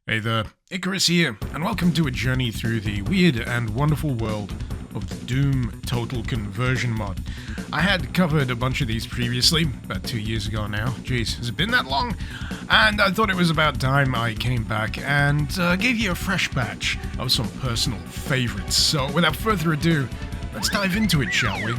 Hey there, Icarus here, and welcome to a journey through the weird and wonderful world of the Doom Total Conversion mod. I had covered a bunch of these previously, about 2 years ago now. Jeez, has it been that long? And I thought it was about time I came back and gave you a fresh batch of some personal favorites. So without further ado, let's dive into it, shall we?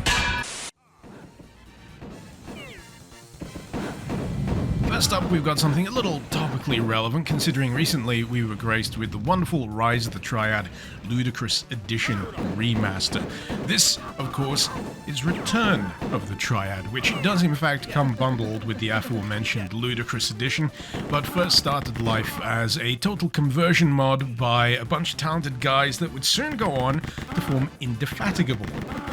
First up, we've got something a little topically relevant, considering recently we were graced with the wonderful Rise of the Triad Ludicrous Edition Remaster. This, of course, is Return of the Triad, which does in fact come bundled with the aforementioned Ludicrous Edition, but first started life as a total conversion mod by a bunch of talented guys that would soon go on to form Indefatigable.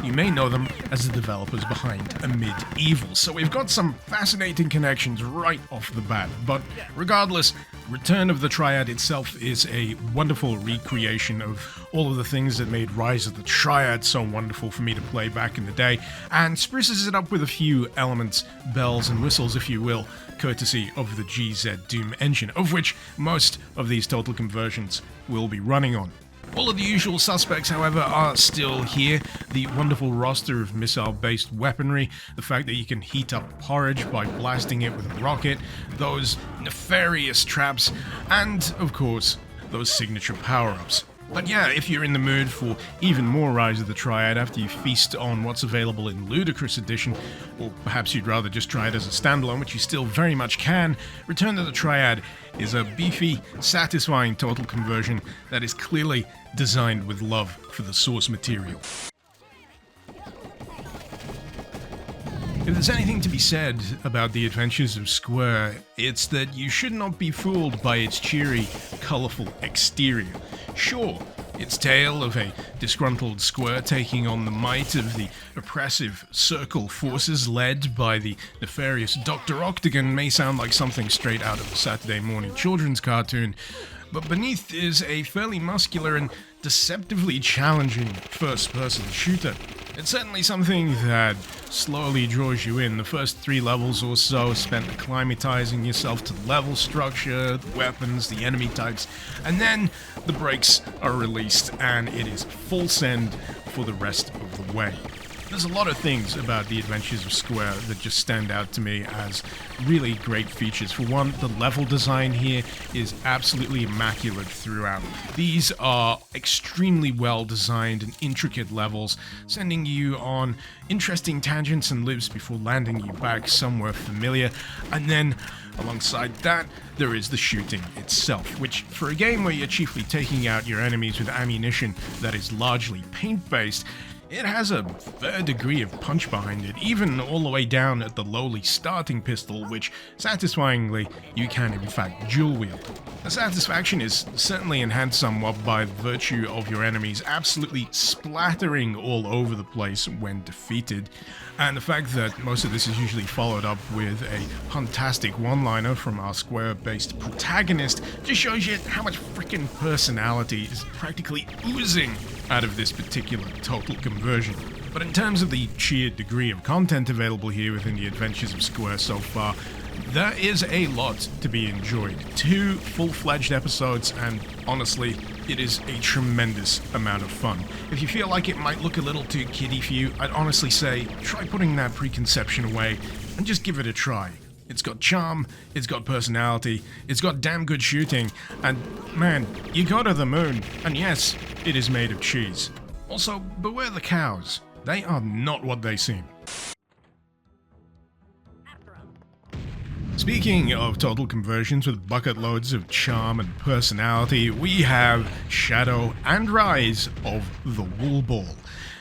You may know them as the developers behind Medieval, so we've got some fascinating connections right off the bat. But regardless, Return of the Triad itself is a wonderful recreation of all of the things that made Rise of the Triad so wonderful for me to play back in the day, and spruces it up with a few elements, bells and whistles if you will, courtesy of the GZ Doom engine, of which most of these total conversions will be running on. All of the usual suspects, however, are still here. The wonderful roster of missile-based weaponry, the fact that you can heat up porridge by blasting it with a rocket, those nefarious traps, and, of course, those signature power-ups. But yeah, if you're in the mood for even more Rise of the Triad after you feast on what's available in Ludicrous Edition, or perhaps you'd rather just try it as a standalone, which you still very much can, Return of the Triad is a beefy, satisfying total conversion that is clearly designed with love for the source material. If there's anything to be said about the adventures of Square, it's that you should not be fooled by its cheery, colourful exterior. Sure, its tale of a disgruntled Square taking on the might of the oppressive Circle forces led by the nefarious Dr. Octagon may sound like something straight out of a Saturday morning children's cartoon, but beneath is a fairly muscular and deceptively challenging first-person shooter. It's certainly something that slowly draws you in. The first 3 levels or so spent acclimatizing yourself to the level structure, the weapons, the enemy types, and then the brakes are released and it is full send for the rest of the way. There's a lot of things about the Adventures of Square that just stand out to me as really great features. For one, the level design here is absolutely immaculate throughout. These are extremely well designed and intricate levels, sending you on interesting tangents and loops before landing you back somewhere familiar. And then, alongside that, there is the shooting itself, which for a game where you're chiefly taking out your enemies with ammunition that is largely paint-based, it has a fair degree of punch behind it, even all the way down at the lowly starting pistol, which, satisfyingly, you can in fact dual-wield. The satisfaction is certainly enhanced somewhat by virtue of your enemies absolutely splattering all over the place when defeated, and the fact that most of this is usually followed up with a fantastic one-liner from our Square-based protagonist just shows you how much freaking personality is practically oozing out of this particular total conversion. But in terms of the sheer degree of content available here within the Adventures of Square so far, there is a lot to be enjoyed. 2 full-fledged episodes, and honestly, it is a tremendous amount of fun. If you feel like it might look a little too kiddie for you, I'd honestly say try putting that preconception away and just give it a try. It's got charm, it's got personality, it's got damn good shooting, and man, you go to the moon, and yes, it is made of cheese. Also, beware the cows. They are not what they seem. Speaking of total conversions with bucket loads of charm and personality, we have Shadow and Rise of the Woolball.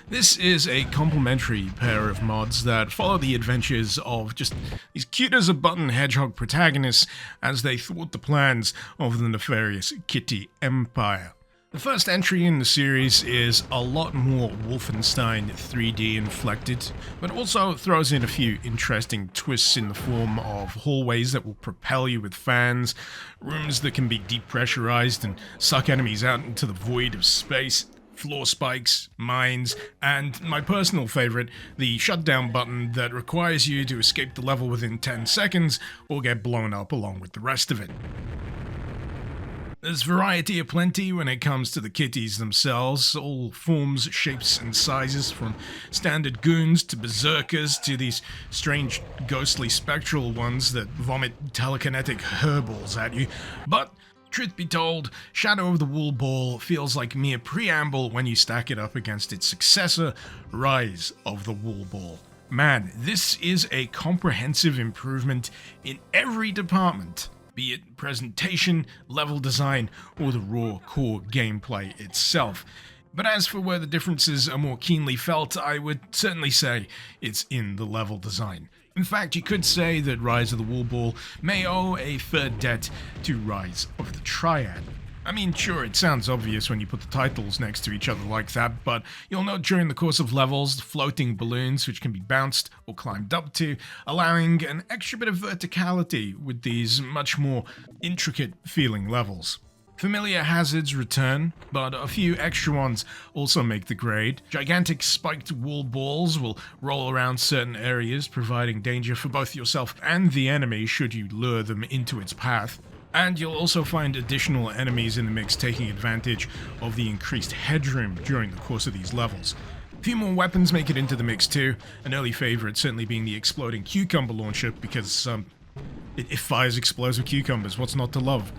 This is a complementary pair of mods that follow the adventures of just these cute-as-a-button hedgehog protagonists as they thwart the plans of the nefarious Kitty Empire. The first entry in the series is a lot more Wolfenstein 3D inflected, but also throws in a few interesting twists in the form of hallways that will propel you with fans, rooms that can be depressurized and suck enemies out into the void of space, floor spikes, mines, and my personal favorite, the shutdown button that requires you to escape the level within 10 seconds or get blown up along with the rest of it. There's variety aplenty when it comes to the kitties themselves, all forms, shapes and sizes, from standard goons to berserkers to these strange ghostly spectral ones that vomit telekinetic hairballs at you. But truth be told, Shadow of the Woolball feels like mere preamble when you stack it up against its successor, Rise of the Woolball. Man, this is a comprehensive improvement in every department, be it presentation, level design, or the raw core gameplay itself. But as for where the differences are more keenly felt, I would certainly say it's in the level design. In fact, you could say that Rise of the Woolball may owe a third debt to Rise of the Triad. I mean, sure, it sounds obvious when you put the titles next to each other like that, but you'll note during the course of levels, floating balloons which can be bounced or climbed up to, allowing an extra bit of verticality with these much more intricate feeling levels. Familiar hazards return, but a few extra ones also make the grade. Gigantic spiked wool balls will roll around certain areas, providing danger for both yourself and the enemy should you lure them into its path. And you'll also find additional enemies in the mix taking advantage of the increased headroom during the course of these levels. A few more weapons make it into the mix too, an early favourite certainly being the exploding cucumber launcher because it fires explosive cucumbers, what's not to love?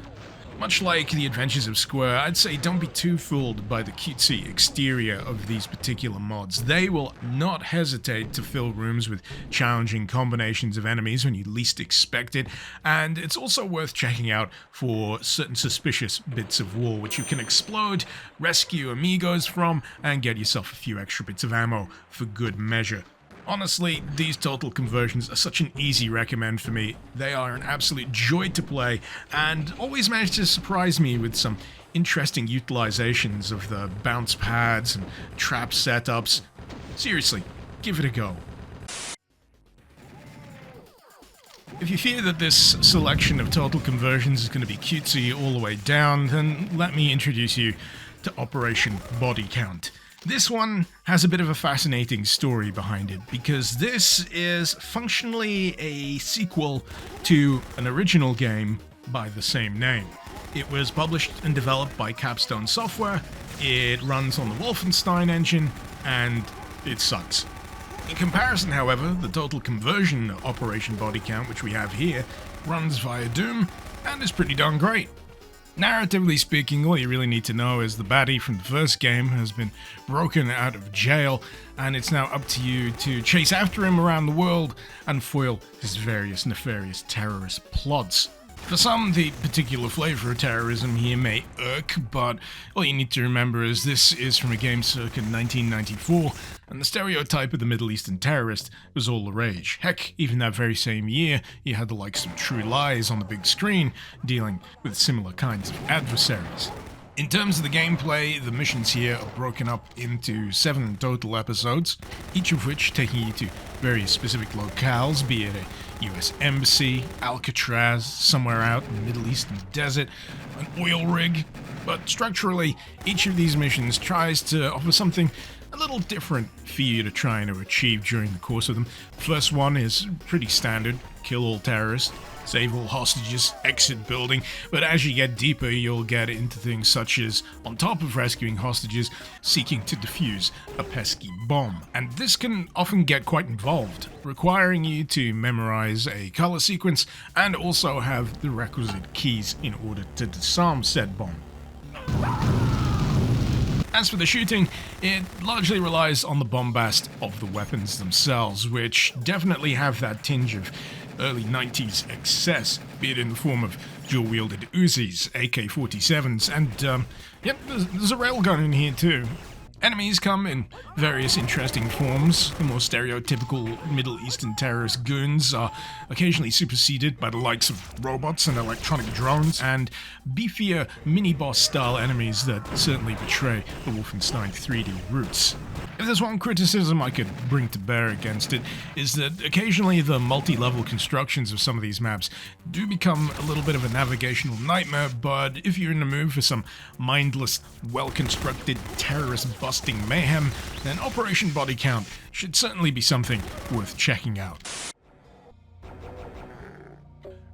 Much like the Adventures of Square, I'd say don't be too fooled by the cutesy exterior of these particular mods. They will not hesitate to fill rooms with challenging combinations of enemies when you least expect it, and it's also worth checking out for certain suspicious bits of wool which you can explode, rescue amigos from, and get yourself a few extra bits of ammo for good measure. Honestly, these total conversions are such an easy recommend for me. They are an absolute joy to play, and always manage to surprise me with some interesting utilizations of the bounce pads and trap setups. Seriously, give it a go. If you fear that this selection of total conversions is going to be cutesy all the way down, then let me introduce you to Operation Bodycount. This one has a bit of a fascinating story behind it, because this is functionally a sequel to an original game by the same name. It was published and developed by Capstone Software, it runs on the Wolfenstein engine, and it sucks. In comparison, however, the total conversion Operation Bodycount, which we have here, runs via Doom, and is pretty darn great. Narratively speaking, all you really need to know is the baddie from the first game has been broken out of jail, and it's now up to you to chase after him around the world and foil his various nefarious terrorist plots. For some, the particular flavor of terrorism here may irk, but all you need to remember is this is from a game circa 1994, and the stereotype of the Middle Eastern terrorist was all the rage. Heck, even that very same year, you had the likes of True Lies on the big screen, dealing with similar kinds of adversaries. In terms of the gameplay, the missions here are broken up into 7 total episodes, each of which taking you to various specific locales, be it a US embassy, Alcatraz, somewhere out in the Middle Eastern desert, an oil rig. But structurally, each of these missions tries to offer something a little different for you to try and achieve during the course of them. The first one is pretty standard: kill all terrorists, save all hostages, exit building, but as you get deeper you'll get into things such as, on top of rescuing hostages, seeking to defuse a pesky bomb. And this can often get quite involved, requiring you to memorize a color sequence and also have the requisite keys in order to disarm said bomb. As for the shooting, it largely relies on the bombast of the weapons themselves, which definitely have that tinge of early 90s excess, be it in the form of dual-wielded Uzis, AK-47s, and there's a railgun in here too. Enemies come in various interesting forms. The more stereotypical Middle Eastern terrorist goons are occasionally superseded by the likes of robots and electronic drones, and beefier mini-boss style enemies that certainly betray the Wolfenstein 3D roots. If there's one criticism I could bring to bear against it, is that occasionally the multi-level constructions of some of these maps do become a little bit of a navigational nightmare, but if you're in the mood for some mindless, well-constructed, terrorist-busting mayhem, then Operation Bodycount should certainly be something worth checking out.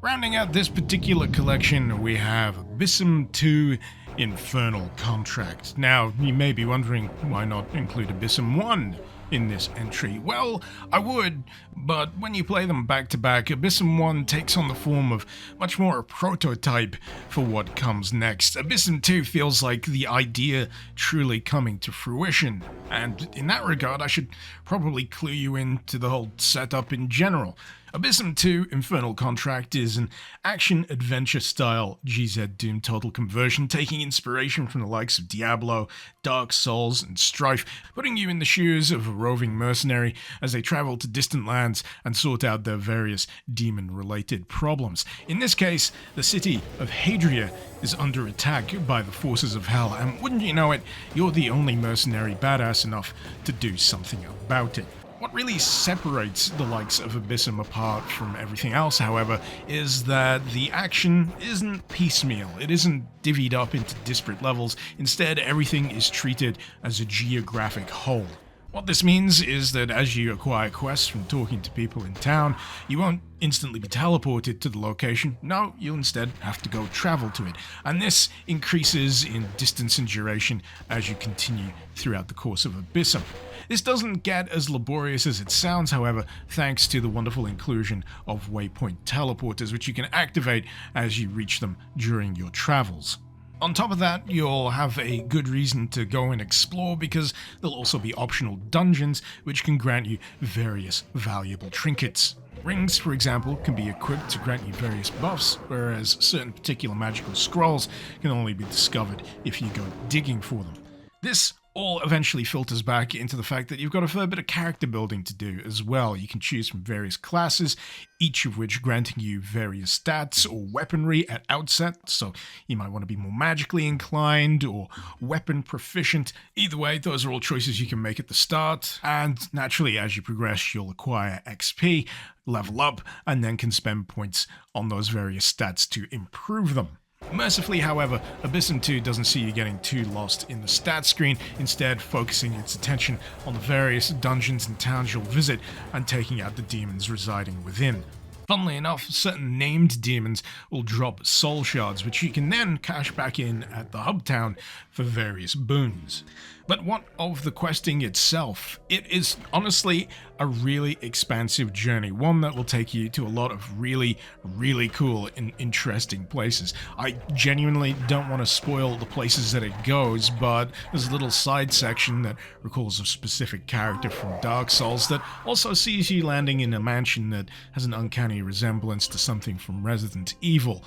Rounding out this particular collection, we have Abysm 2 Infernal Contract. Now, you may be wondering why not include Abysm 1 in this entry. Well, I would, but when you play them back to back, Abysm 1 takes on the form of much more a prototype for what comes next. Abysm 2 feels like the idea truly coming to fruition, and in that regard, I should probably clue you into the whole setup in general. Abysm 2 Infernal Contract is an action-adventure style GZ Doom total conversion, taking inspiration from the likes of Diablo, Dark Souls, and Strife, putting you in the shoes of a roving mercenary as they travel to distant lands and sort out their various demon-related problems. In this case, the city of Hadria is under attack by the forces of hell, and wouldn't you know it, you're the only mercenary badass enough to do something about it. What really separates the likes of Abysm apart from everything else, however, is that the action isn't piecemeal. It isn't divvied up into disparate levels. Instead, everything is treated as a geographic whole. What this means is that as you acquire quests from talking to people in town, you won't instantly be teleported to the location. No, you'll instead have to go travel to it. And this increases in distance and duration as you continue throughout the course of Abysm. This doesn't get as laborious as it sounds, however, thanks to the wonderful inclusion of waypoint teleporters, which you can activate as you reach them during your travels. On top of that, you'll have a good reason to go and explore because there'll also be optional dungeons which can grant you various valuable trinkets. Rings, for example, can be equipped to grant you various buffs, whereas certain particular magical scrolls can only be discovered if you go digging for them. This all eventually filters back into the fact that you've got a fair bit of character building to do as well. You can choose from various classes, each of which granting you various stats or weaponry at outset, so you might want to be more magically inclined or weapon proficient. Either way, those are all choices you can make at the start, and naturally as you progress you'll acquire XP, level up, and then can spend points on those various stats to improve them. Mercifully, however, Abysm 2 doesn't see you getting too lost in the stats screen, instead focusing its attention on the various dungeons and towns you'll visit and taking out the demons residing within. Funnily enough, certain named demons will drop soul shards, which you can then cash back in at the hub town for various boons. But what of the questing itself? It is honestly a really expansive journey, one that will take you to a lot of really, really cool and interesting places. I genuinely don't want to spoil the places that it goes, but there's a little side section that recalls a specific character from Dark Souls that also sees you landing in a mansion that has an uncanny resemblance to something from Resident Evil.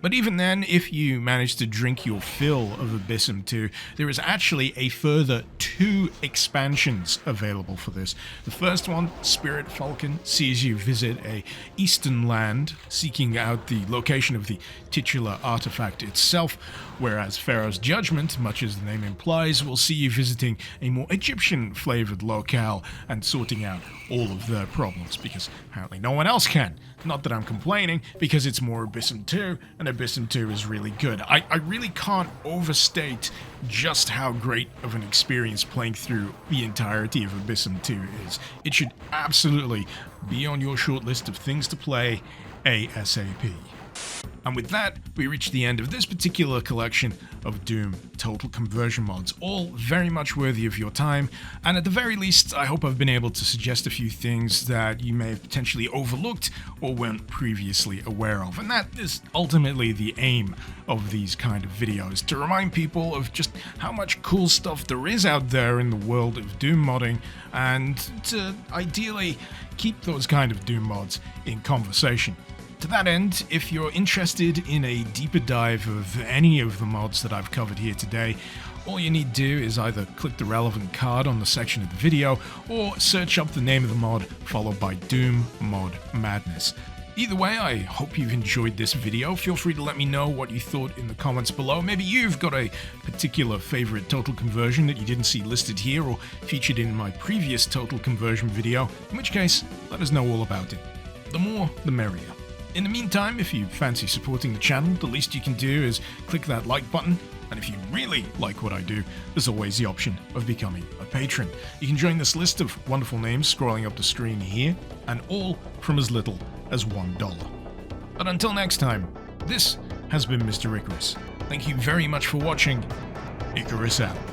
But even then, if you manage to drink your fill of Abysm 2, there is actually a further 2 expansions available for this. The first one, Spirit Falcon, sees you visit a eastern land, seeking out the location of the titular artifact itself, whereas Pharaoh's Judgment, much as the name implies, will see you visiting a more Egyptian-flavored locale and sorting out all of their problems, because apparently no one else can. Not that I'm complaining, because it's more Abysm 2, and Abysm 2 is really good. I really can't overstate just how great of an experience playing through the entirety of Abysm 2 is. It should absolutely be on your short list of things to play ASAP. And with that, we reach the end of this particular collection of Doom Total Conversion mods, all very much worthy of your time, and at the very least, I hope I've been able to suggest a few things that you may have potentially overlooked or weren't previously aware of, and that is ultimately the aim of these kind of videos, to remind people of just how much cool stuff there is out there in the world of Doom modding, and to ideally keep those kind of Doom mods in conversation. To that end, if you're interested in a deeper dive of any of the mods that I've covered here today, all you need to do is either click the relevant card on the section of the video, or search up the name of the mod followed by Doom Mod Madness. Either way, I hope you've enjoyed this video. Feel free to let me know what you thought in the comments below. Maybe you've got a particular favorite total conversion that you didn't see listed here or featured in my previous total conversion video, in which case, let us know all about it. The more, the merrier. In the meantime, if you fancy supporting the channel, the least you can do is click that like button, and if you really like what I do, there's always the option of becoming a patron. You can join this list of wonderful names scrolling up the screen here, and all from as little as $1. But until next time, this has been Mr. Icarus. Thank you very much for watching. Icarus out.